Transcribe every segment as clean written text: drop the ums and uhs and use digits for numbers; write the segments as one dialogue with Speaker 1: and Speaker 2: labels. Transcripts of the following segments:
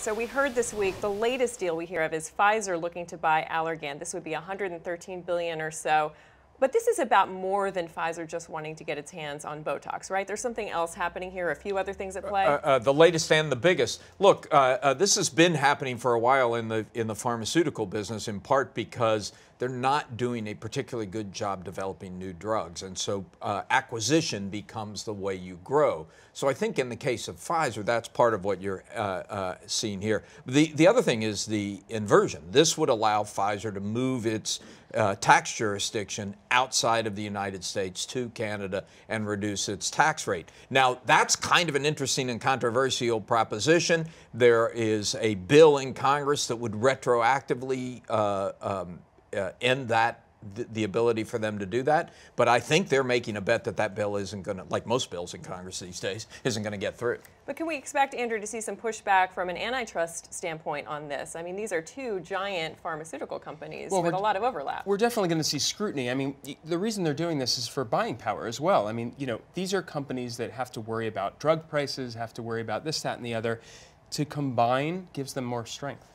Speaker 1: So we heard this week, the latest deal we hear of is Pfizer looking to buy Allergan. This would be $113 billion or so. But this is about more than Pfizer just wanting to get its hands on Botox, right? There's something else happening here, a few other things at play.
Speaker 2: The latest and the biggest. Look, this has been happening for a while in the pharmaceutical business, in part because they're not doing a particularly good job developing new drugs, and so acquisition becomes the way you grow. So I think in the case of Pfizer, that's part of what you're seeing here. The other thing is the inversion. This would allow Pfizer to move its tax jurisdiction outside of the United States to Canada and reduce its tax rate. Now, that's kind of an interesting and controversial proposition. There is a bill in Congress that would retroactively end that, the ability for them to do that. But I think they're making a bet that that bill isn't going to, like most bills in Congress these days, isn't going to get through.
Speaker 1: But can we expect, Andrew, to see some pushback from an antitrust standpoint on this? I mean, these are two giant pharmaceutical companies with a lot of overlap.
Speaker 3: We're definitely going to see scrutiny. I mean, the reason they're doing this is for buying power as well. I mean, you know, these are companies that have to worry about drug prices, have to worry about this, that, and the other. To combine gives them more strength.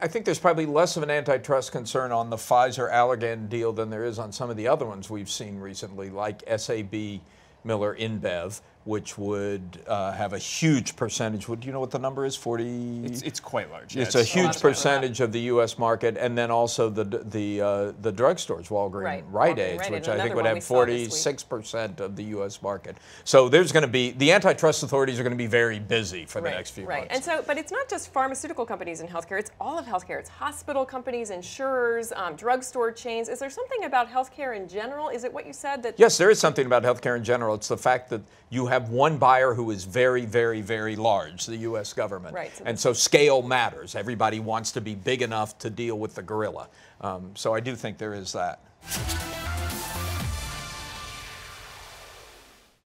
Speaker 2: I think there's probably less of an antitrust concern on the Pfizer-Allergan deal than there is on some of the other ones we've seen recently, like SAB Miller InBev, which would have a huge percentage. Do you know what the number is? 40?
Speaker 3: It's quite large. Yeah,
Speaker 2: it's a huge percentage of the U.S. market, and then also the drugstores, Walgreen, Rite Aid, which I think would have 46% of the U.S. market. So there's going to be, the antitrust authorities are going to be very busy for the next few months.
Speaker 1: And so, but it's not just pharmaceutical companies in healthcare; it's all of healthcare. It's hospital companies, insurers, drugstore chains. Is there something about healthcare in general? Is it what you said that?
Speaker 2: Yes, there is something about healthcare in general. It's the fact that you have one buyer who is very, very, very large, the U.S. government.
Speaker 1: Right.
Speaker 2: And so scale matters. Everybody wants to be big enough to deal with the gorilla. So I do think there is that.